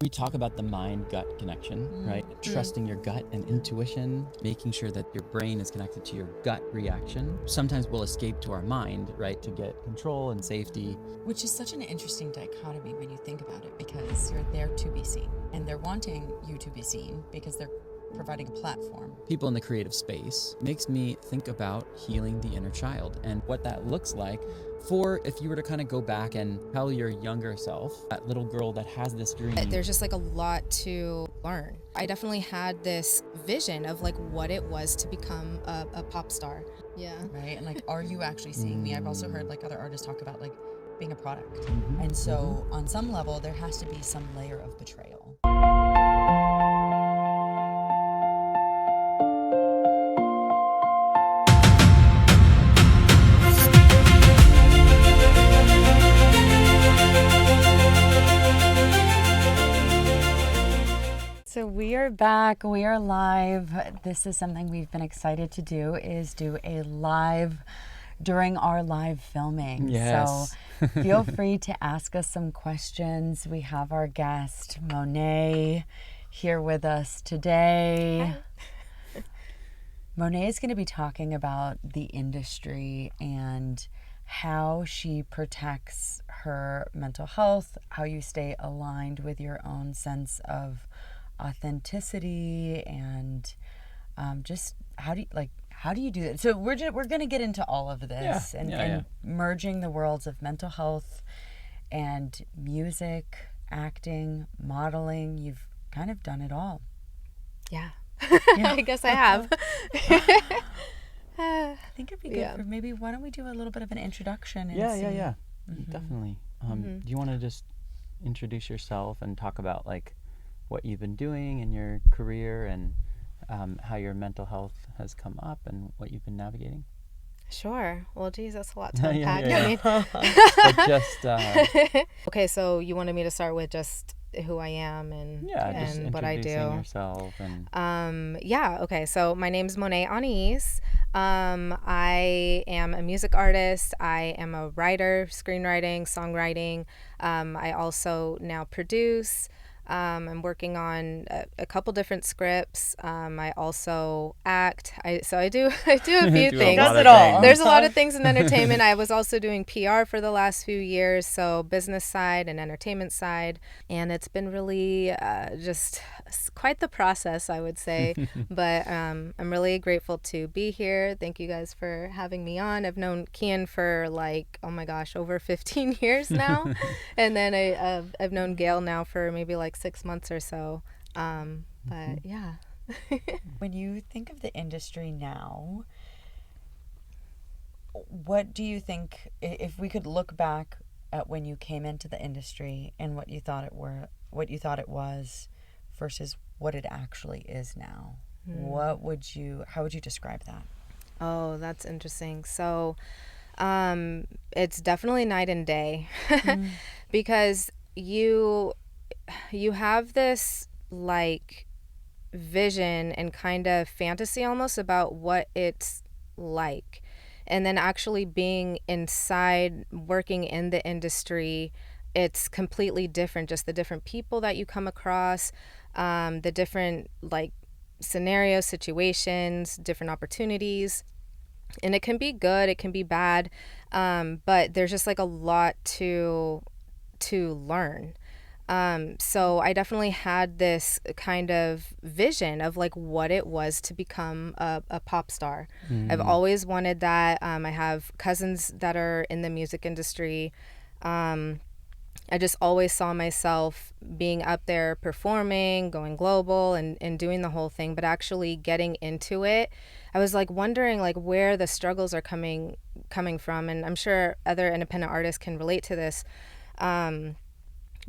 We talk about the mind-gut connection, right? Trusting your gut and intuition, making sure that your brain is connected to your gut reaction. Sometimes we'll escape to our mind, right, to get control and safety. Which is such an interesting dichotomy when you think about it, because you're there to be seen, and they're wanting you to be seen because they're providing a platform. People in the creative space makes me think about healing the inner child and what that looks like for if you were to kind of go back and tell your younger self, that little girl that has this dream. There's just like a lot to learn. I definitely had this vision of like what it was to become a pop star. Yeah. Right? And like, are you actually seeing me? I've also heard like other artists talk about like being a product. And so on some level, there has to be some layer of betrayal. So we are back, we are live. This is something we've been excited to do, is do a live during our live filming. Yes. So feel free to ask us some questions. We have our guest, Monét, here with us today. Monét is going to be talking about the industry and how she protects her mental health, how you stay aligned with your own sense of authenticity, and just how do you do that? So we're going to get into all of this and merging the worlds of mental health and music, acting, modeling. You've kind of done it all. Yeah. I guess I have. I think it'd be good for maybe, why don't we do a little bit of an introduction? And Definitely. Do you want to just introduce yourself and talk about like what you've been doing in your career and how your mental health has come up and what you've been navigating? Sure. Well, geez, that's a lot to unpack. But just okay, so you wanted me to start with just who I am and just what I do. Yourself and okay, so my name's Monét Anaïs. I am a music artist. I am a writer, screenwriting, songwriting. I also now produce. I'm working on a couple different scripts. I also act. I do a few things. Does it all. There's a lot of things in entertainment. I was also doing PR for the last few years, so business side and entertainment side, and it's been really just quite the process, I would say. But I'm really grateful to be here. Thank you guys for having me on. I've known Kian for like, oh my gosh, over 15 years now, and then I've known Gail now for maybe like 6 months or so. But yeah. When you think of the industry now, what do you think, if we could look back at when you came into the industry and what you thought it was versus what it actually is now? How would you describe that? Oh, that's interesting. So it's definitely night and day. Because you have this like vision and kind of fantasy almost about what it's like, and then actually being inside working in the industry, it's completely different. Just the different people that you come across, the different like scenarios, situations, different opportunities, and it can be good, it can be bad, but there's just like a lot to learn. So I definitely had this kind of vision of like what it was to become a pop star. I've always wanted that. I have cousins that are in the music industry. I just always saw myself being up there performing, going global and doing the whole thing, but actually getting into it, I was like wondering like where the struggles are coming from. And I'm sure other independent artists can relate to this.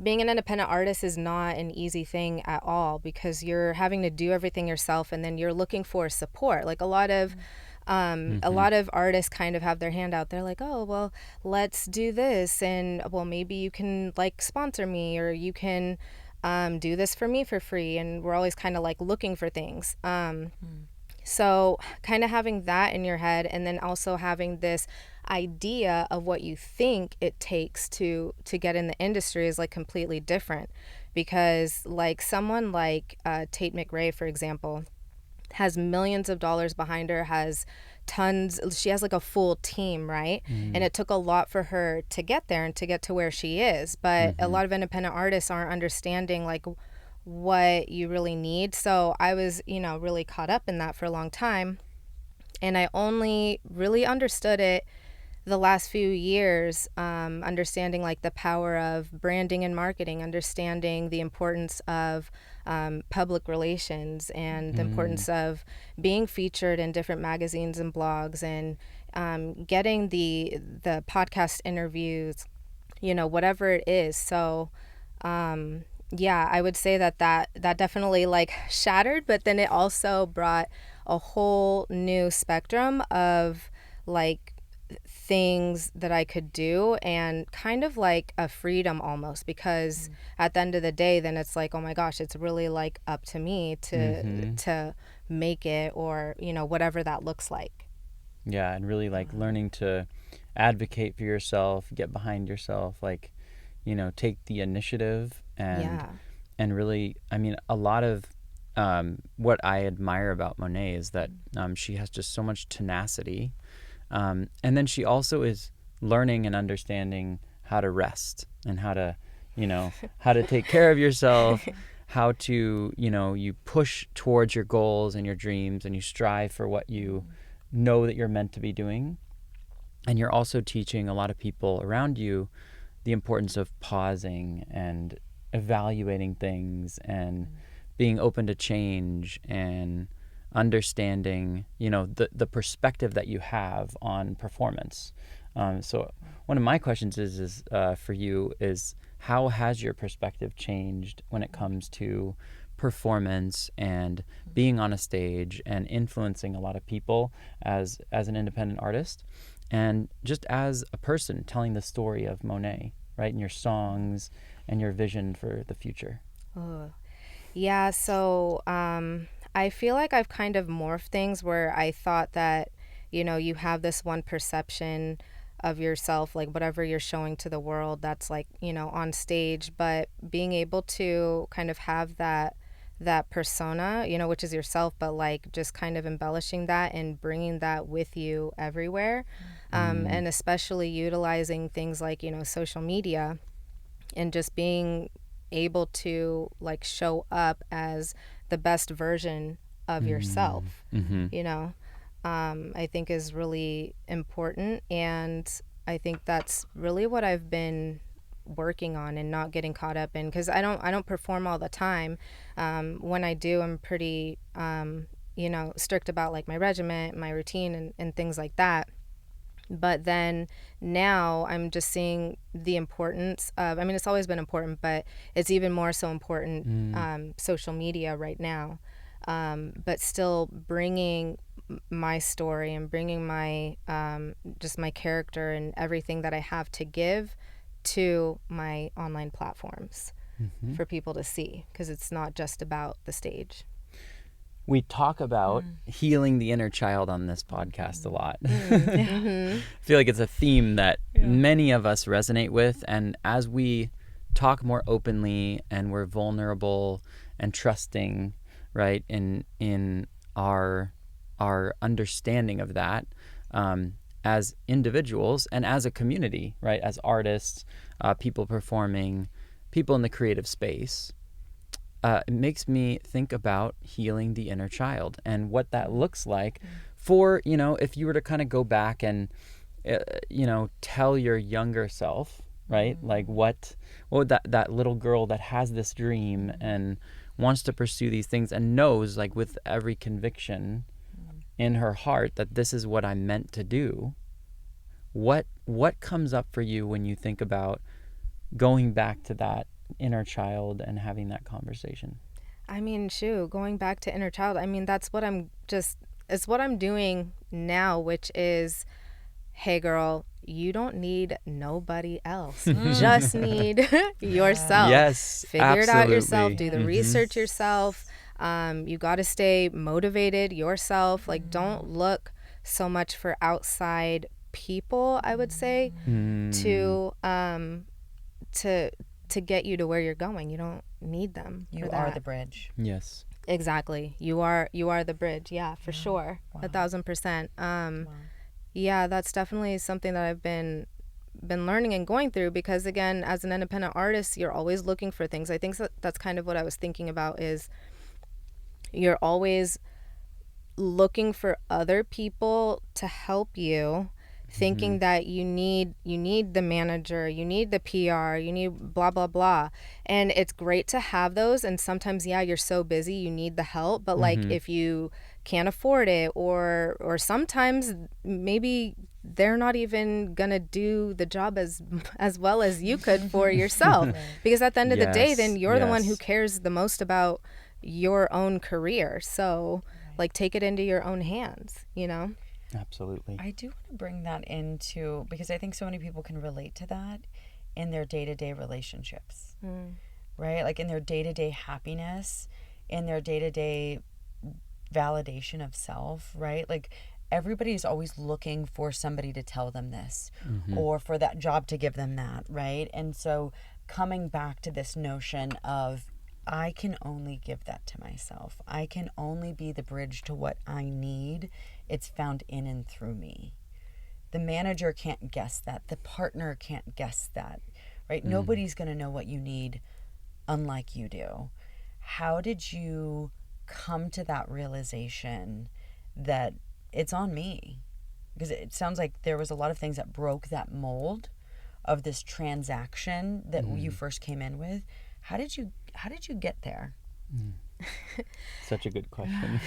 Being an independent artist is not an easy thing at all, because you're having to do everything yourself, and then you're looking for support. Like a lot of artists kind of have their hand out. They're like, oh, well, let's do this, and well, maybe you can like sponsor me, or you can do this for me for free. And we're always kind of like looking for things. So kind of having that in your head, and then also having this idea of what you think it takes to get in the industry is like completely different. because like someone like Tate McRae, for example, has millions of dollars behind her, has tons, she has like a full team, right? And it took a lot for her to get there and to get to where she is. But a lot of independent artists aren't understanding like what you really need. So I was, really caught up in that for a long time. And I only really understood it the last few years, understanding like the power of branding and marketing, understanding the importance of public relations and the importance of being featured in different magazines and blogs, and getting the podcast interviews, whatever it is. So yeah, I would say that definitely like shattered, but then it also brought a whole new spectrum of like things that I could do, and kind of like a freedom almost, because at the end of the day, then it's like, oh my gosh, it's really like up to me to make it, or whatever that looks like. Yeah, and really like learning to advocate for yourself, get behind yourself, like take the initiative, and really, I mean, a lot of what I admire about Monét is that she has just so much tenacity. And then she also is learning and understanding how to rest, and how to, how to take care of yourself, how to, you push towards your goals and your dreams, and you strive for what you know that you're meant to be doing. And you're also teaching a lot of people around you the importance of pausing and evaluating things, and being open to change, and understanding, the perspective that you have on performance. So one of my questions is for you is, how has your perspective changed when it comes to performance and being on a stage and influencing a lot of people as an independent artist, and just as a person telling the story of Monét, right, in your songs and your vision for the future? Yeah, so I feel like I've kind of morphed things, where I thought that, you have this one perception of yourself, like whatever you're showing to the world, that's like, on stage, but being able to kind of have that persona, which is yourself, but like just kind of embellishing that and bringing that with you everywhere. And especially utilizing things like, social media, and just being able to like show up as the best version of yourself, I think is really important. And I think that's really what I've been working on, and not getting caught up in, because I don't perform all the time. When I do, I'm pretty strict about like my regimen, my routine, and things like that. But then now I'm just seeing the importance of, I mean, it's always been important, but it's even more so important, social media right now. But still bringing my story, and bringing my, just my character and everything that I have to give to my online platforms for people to see, because it's not just about the stage. We talk about healing the inner child on this podcast a lot. I feel like it's a theme that many of us resonate with. And as we talk more openly, and we're vulnerable and trusting, right, in our understanding of that, as individuals and as a community, right, as artists, people performing, people in the creative space, it makes me think about healing the inner child, and what that looks like for, if you were to kind of go back and, tell your younger self, right? Like what would that little girl that has this dream and wants to pursue these things, and knows like with every conviction in her heart that this is what I'm meant to do. What comes up for you when you think about going back to that inner child and having that conversation? I mean, going back to inner child, I mean, it's what I'm doing now, which is, hey girl, you don't need nobody else. Just need yourself. Yes, figure it out yourself, do the research yourself. You got to stay motivated yourself. Like, don't look so much for outside people, I would say, to to get you to where you're going. You don't need them. You for are that. the bridge. Yes. Exactly. You are the bridge. Yeah, for sure. Wow. 1,000%. Wow. Yeah, that's definitely something that I've been learning and going through, because again, as an independent artist, you're always looking for things. I think that's kind of what I was thinking about, is you're always looking for other people to help you, thinking that you need the manager, you need the PR, you need blah blah blah. And it's great to have those, and sometimes you're so busy you need the help, but like if you can't afford it, or sometimes maybe they're not even gonna do the job as well as you could for yourself. Because at the end of the day, then you're the one who cares the most about your own career. So like, take it into your own hands, you know? Absolutely. I do want to bring that into, because I think so many people can relate to that in their day-to-day relationships, right? Like in their day-to-day happiness, in their day-to-day validation of self, right? Like everybody's always looking for somebody to tell them this, or for that job to give them that, right? And so coming back to this notion of, I can only give that to myself. I can only be the bridge to what I need. It's found in and through me. The manager can't guess that. The partner can't guess that, right? Nobody's going to know what you need unlike you do. How did you come to that realization that it's on me? Because it sounds like there was a lot of things that broke that mold of this transaction that you first came in with. How did you get there? Such a good question.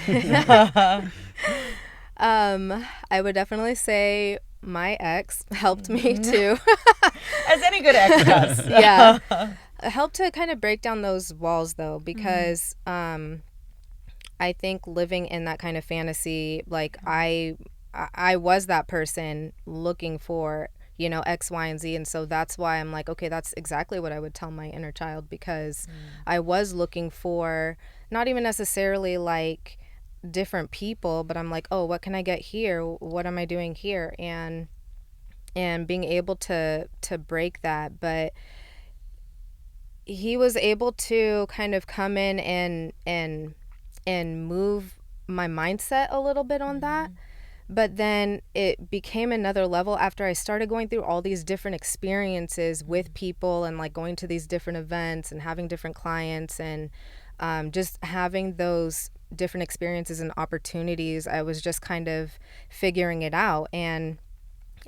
I would definitely say my ex helped me too. As any good ex does. Yeah. Helped to kind of break down those walls though, because I think living in that kind of fantasy, like I was that person looking for, you know, X, Y, and Z. And so that's why I'm like, okay, that's exactly what I would tell my inner child, because I was looking for not even necessarily like different people, but I'm like, oh, what can I get here? What am I doing here? And being able to break that. But he was able to kind of come in and move my mindset a little bit on that. But then it became another level after I started going through all these different experiences with people, and like going to these different events and having different clients, and just having those different experiences and opportunities. I was just kind of figuring it out. And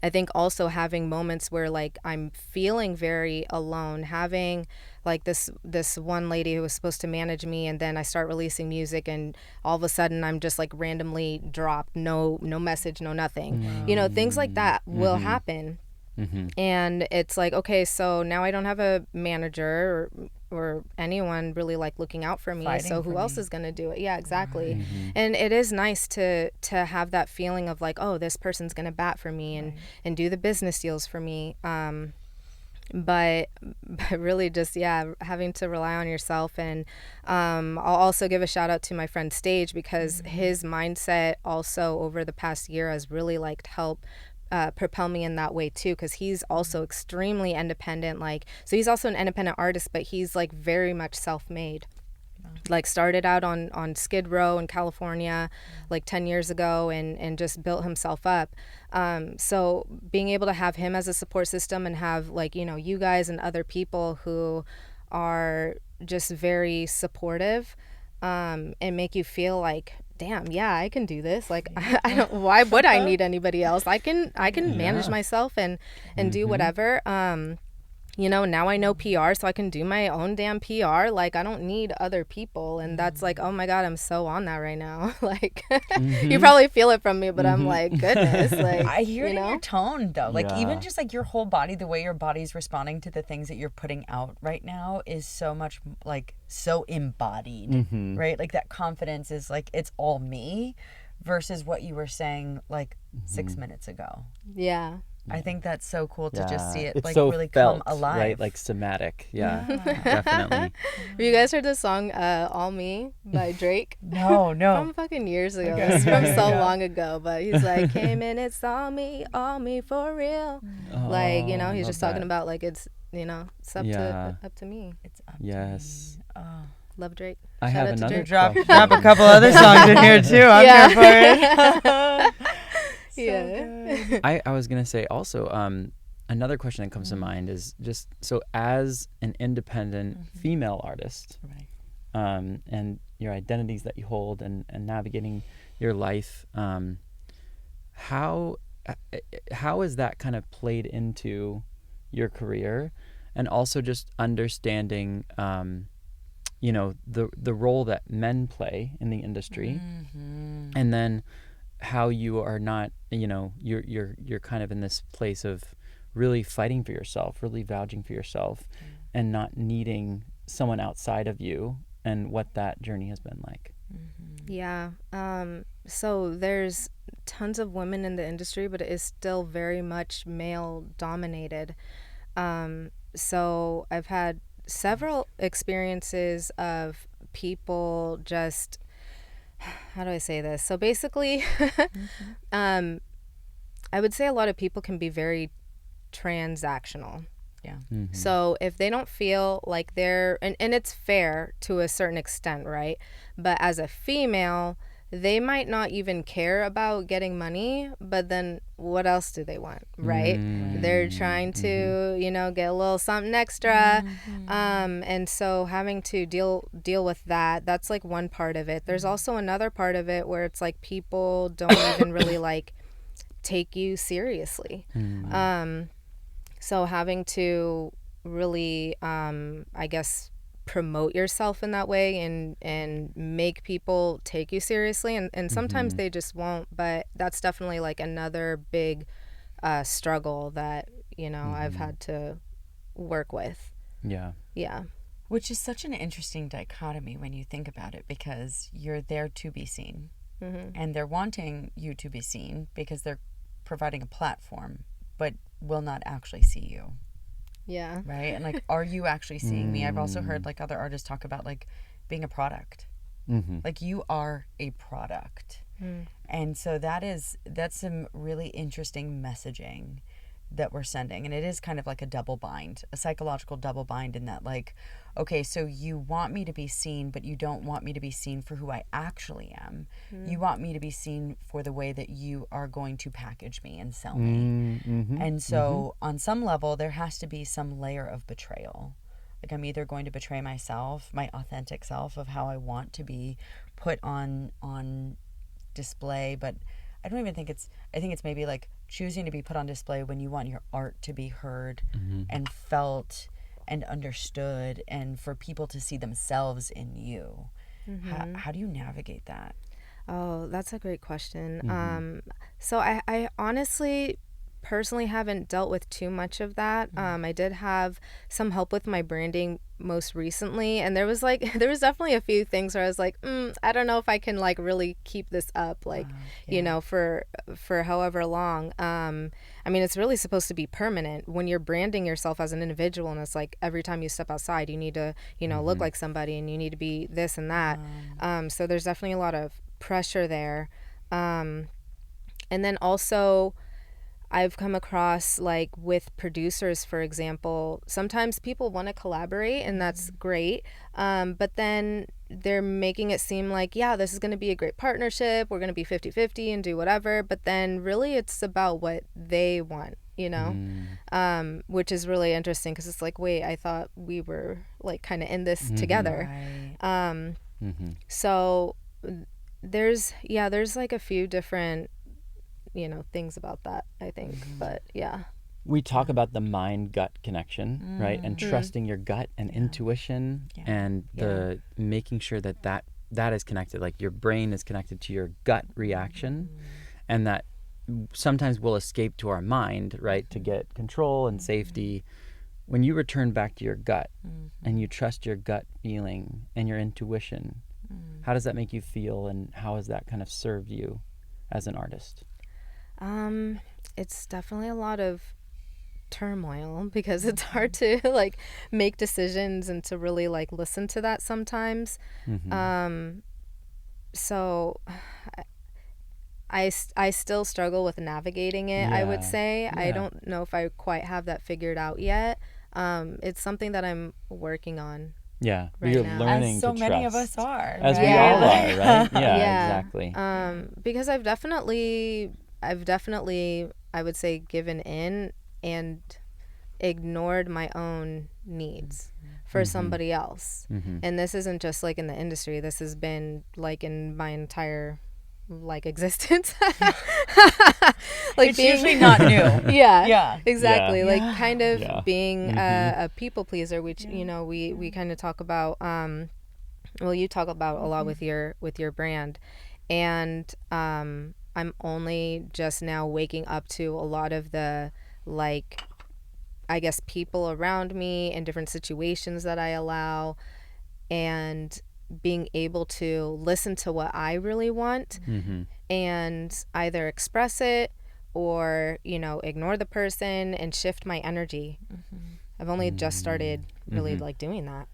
I think also having moments where like I'm feeling very alone, having like this one lady who was supposed to manage me, and then I start releasing music, and all of a sudden I'm just like randomly dropped, no message, no nothing. You know, things like that will happen. And it's like, okay, so now I don't have a manager or anyone really like looking out for me. Fighting so for who else me. is going to do it? Yeah, exactly. And it is nice to have that feeling of like, oh, this person's going to bat for me and do the business deals for me. But really just, having to rely on yourself. And I'll also give a shout out to my friend Stage, because his mindset also over the past year has really like helped propel me in that way too, because he's also extremely independent. Like, so he's also an independent artist, but he's like very much self-made. Like started out on Skid Row in California like 10 years ago, and just built himself up. So being able to have him as a support system, and have like, you know, you guys and other people who are just very supportive, and make you feel like, damn, yeah, I can do this. Like, I don't, why would I need anybody else? I can manage myself and do whatever. You know, now I know PR, so I can do my own damn PR. Like, I don't need other people. And that's like, oh my God, I'm so on that right now. Like, you probably feel it from me, but I'm like, goodness. Like, I hear it you in know? your tone, though. Like, Yeah. even just like your whole body, the way your body's responding to the things that you're putting out right now is so much like so embodied, right? Like, that confidence is like, it's all me, versus what you were saying like 6 minutes ago. Yeah. I think that's so cool to just see it It's like so really felt, come alive. right? Like somatic. Yeah. Definitely. Have you guys heard the song All Me by Drake? No. From fucking years ago. It's from so long ago, but he's like, came in, it's all me for real. Like, you know, he's love just talking that. about like it's up to me. It's up Yes. to me. Oh. Love Drake. I Shout have out to another Drake. Drop a couple other songs in here too. I'm Yeah. here for it. So Yeah. good. I was gonna say also, another question that comes to mind is just, so as an independent female artist, Right. and your identities that you hold, and navigating your life, how is that kind of played into your career, and also just understanding, the role that men play in the industry, and then how you are not, you're kind of in this place of really fighting for yourself, really vouching for yourself, and not needing someone outside of you, and what that journey has been like. Yeah. So there's tons of women in the industry, but it is still very much male dominated. So I've had several experiences of people just, how do I say this? So basically, I would say a lot of people can be very transactional. Yeah. So if they don't feel like they're, and it's fair to a certain extent, right? But as a female, they might not even care about getting money, but then what else do they want, right? They're trying to, get a little something extra. And so having to deal with that's like one part of it. There's also another part of it where it's like people don't even really like take you seriously. So having to really, I guess, promote yourself in that way, and make people take you seriously. And sometimes they just won't, but that's definitely like another big struggle that, I've had to work with. Yeah. Yeah. Which is such an interesting dichotomy when you think about it, because you're there to be seen, and they're wanting you to be seen because they're providing a platform, but will not actually see you. Yeah. Right? And like, are you actually seeing me? I've also heard like other artists talk about like being a product. Like, you are a product. And so that's some really interesting messaging that we're sending. And it is kind of like a double bind, a psychological double bind, in that like, okay, so you want me to be seen, but you don't want me to be seen for who I actually am. You want me to be seen for the way that you are going to package me and sell me. And so on some level, there has to be some layer of betrayal. Like, I'm either going to betray myself, my authentic self of how I want to be put on display, but I don't even think I think it's maybe like choosing to be put on display when you want your art to be heard and felt and understood, and for people to see themselves in you. How do you navigate that? Oh, that's a great question. So I honestly personally haven't dealt with too much of that. I did have some help with my branding most recently, and there was definitely a few things where I was like, I don't know if I can like really keep this up, like, for however long. I mean, it's really supposed to be permanent when you're branding yourself as an individual, and it's like every time you step outside, you need to, look like somebody, and you need to be this and that. So there's definitely a lot of pressure there. And then also, I've come across, like, with producers, for example, sometimes people want to collaborate, and that's great. But then they're making it seem like, yeah, this is going to be a great partnership. We're going to be 50-50 and do whatever. But then really it's about what they want, which is really interesting, because it's like, wait, I thought we were like kind of in this together. Right. So there's like a few different things about that, I think. But yeah, we talk about the mind-gut connection, right? And trusting your gut and intuition, and the making sure that is connected, like your brain is connected to your gut reaction, and that sometimes we'll escape to our mind, right, to get control and safety. When you return back to your gut and you trust your gut feeling and your intuition, how does that make you feel, and how has that kind of served you as an artist? It's definitely a lot of turmoil, because it's hard to like make decisions and to really like listen to that sometimes. So I still struggle with navigating it, I would say. I don't know if I quite have that figured out yet. it's something that I'm working on. Yeah, Right you're now. learning As so to many of trust. us are. As we Yeah. all are, right? Yeah, Yeah. exactly. Because I've definitely, I would say, given in and ignored my own needs for somebody else. And this isn't just like in the industry. This has been like in my entire like existence. Like It's usually not new. Yeah. Yeah. Exactly. Yeah. Like kind of Yeah. being a people pleaser, which you know we kind of talk about. Well, you talk about a lot with your brand, and I'm only just now waking up to a lot of the like, I guess, people around me and different situations that I allow, and being able to listen to what I really want and either express it or, you know, ignore the person and shift my energy. I've only just started really like doing that.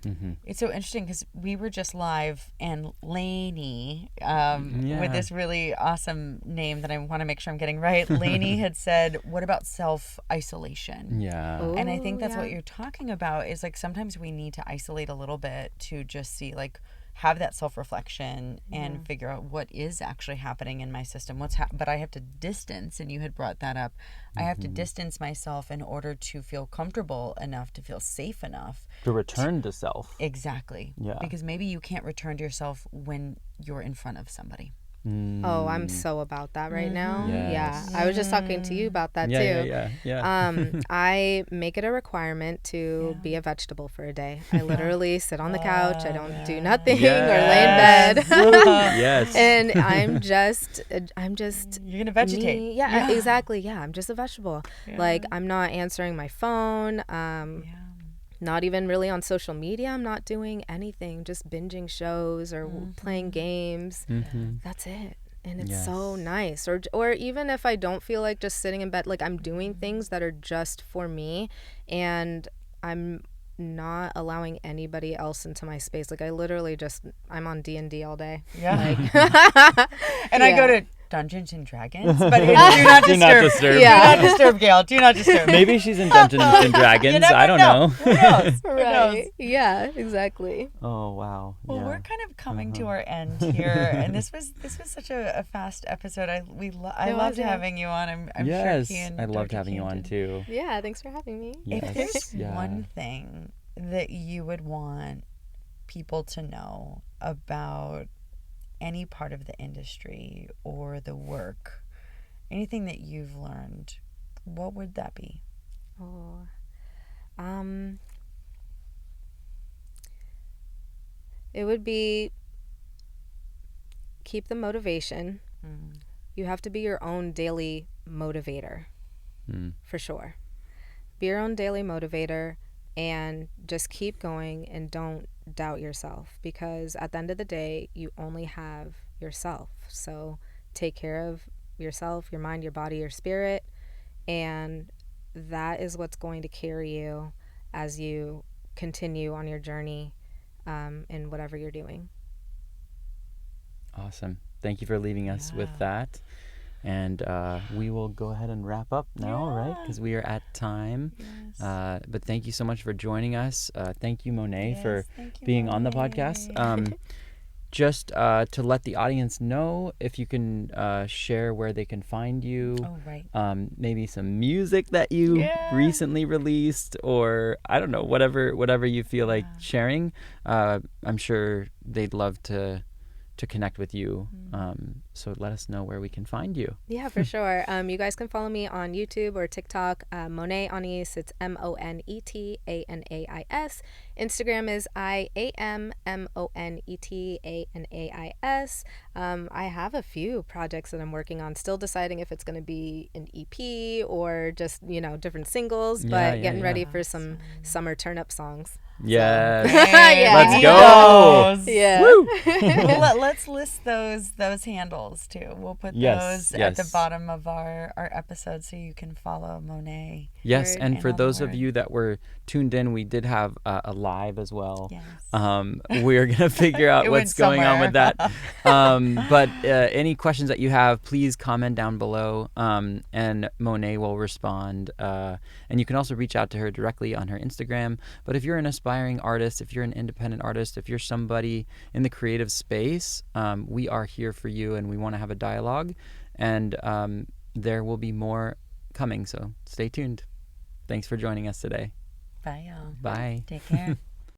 It's so interesting because we were just live, and Lainey, with this really awesome name that I want to make sure I'm getting right, Lainey had said, what about self-isolation? Yeah. And I think that's what you're talking about, is like sometimes we need to isolate a little bit to just see, like, have that self-reflection and figure out what is actually happening in my system. But I have to distance, and you had brought that up. I have to distance myself in order to feel comfortable enough, to feel safe enough. To return to self. Exactly. Yeah. Because maybe you can't return to yourself when you're in front of somebody. Oh, I'm so about that right now. Yes. Yeah. I was just talking to you about that too. Yeah. I make it a requirement to be a vegetable for a day. I literally sit on the couch. I don't do nothing or lay in bed. Yes. And I'm just You're gonna vegetate. me. Yeah, exactly. Yeah, I'm just a vegetable. Like, I'm not answering my phone. Not even really on social media. I'm not doing anything. Just binging shows or playing games. That's it. And it's so nice. Or even if I don't feel like just sitting in bed, like, I'm doing things that are just for me, and I'm not allowing anybody else into my space. Like, I literally I'm on D&D all day. Yeah. Like, And I go to Dungeons and Dragons, but do not Do not disturb. disturb. Do not disturb, Gail. Do not disturb. Maybe she's in Dungeons and Dragons. never I don't know. know. Who knows? Who knows? right. Yeah, exactly. Oh, wow. Well, yeah. we're kind of coming to our end here, and this was such a fast episode. I loved having you on. I'm Yes, sure Kean, I loved Dr. having you Kean on did. too. Yeah, thanks for having me. If there's Yeah. one thing that you would want people to know about any part of the industry or the work, anything that you've learned, what would that be? Oh, it would be keep the motivation. You have to be your own daily motivator, for sure. Be your own daily motivator, and just keep going and don't doubt yourself, because at the end of the day, you only have yourself. So take care of yourself, your mind, your body, your spirit, and that is what's going to carry you as you continue on your journey in whatever you're doing. Awesome. Thank you for leaving us with that. And we will go ahead and wrap up now, right? Because we are at time. Yes. But thank you so much for joining us. Thank you, Monét, for being on the podcast. Just to let the audience know, if you can share where they can find you. Oh, right. Maybe some music that you recently released, or I don't know, whatever you feel like sharing. I'm sure they'd love to connect with you. So let us know where we can find you. Yeah, for sure. You guys can follow me on YouTube or TikTok, Monét Anaïs. It's MONETANAIS. Instagram is IAMMONETANAIS. I have a few projects that I'm working on, still deciding if it's going to be an EP or just, different singles, but getting ready for some summer turn-up songs. Yes. Yeah. Let's go. Yeah. Woo. Well, let's list those handles too. We'll put those at the bottom of our episode so you can follow Monét. Yes, and for those of you that were tuned in, we did have a live as well. Yes. We're going to figure out what's going on with that. But any questions that you have, please comment down below, and Monét will respond. And you can also reach out to her directly on her Instagram. But if you're an aspiring artist, if you're an independent artist, if you're somebody in the creative space, we are here for you, and we want to have a dialogue. And there will be more coming, so stay tuned. Thanks for joining us today. Bye, y'all. Bye. Take care.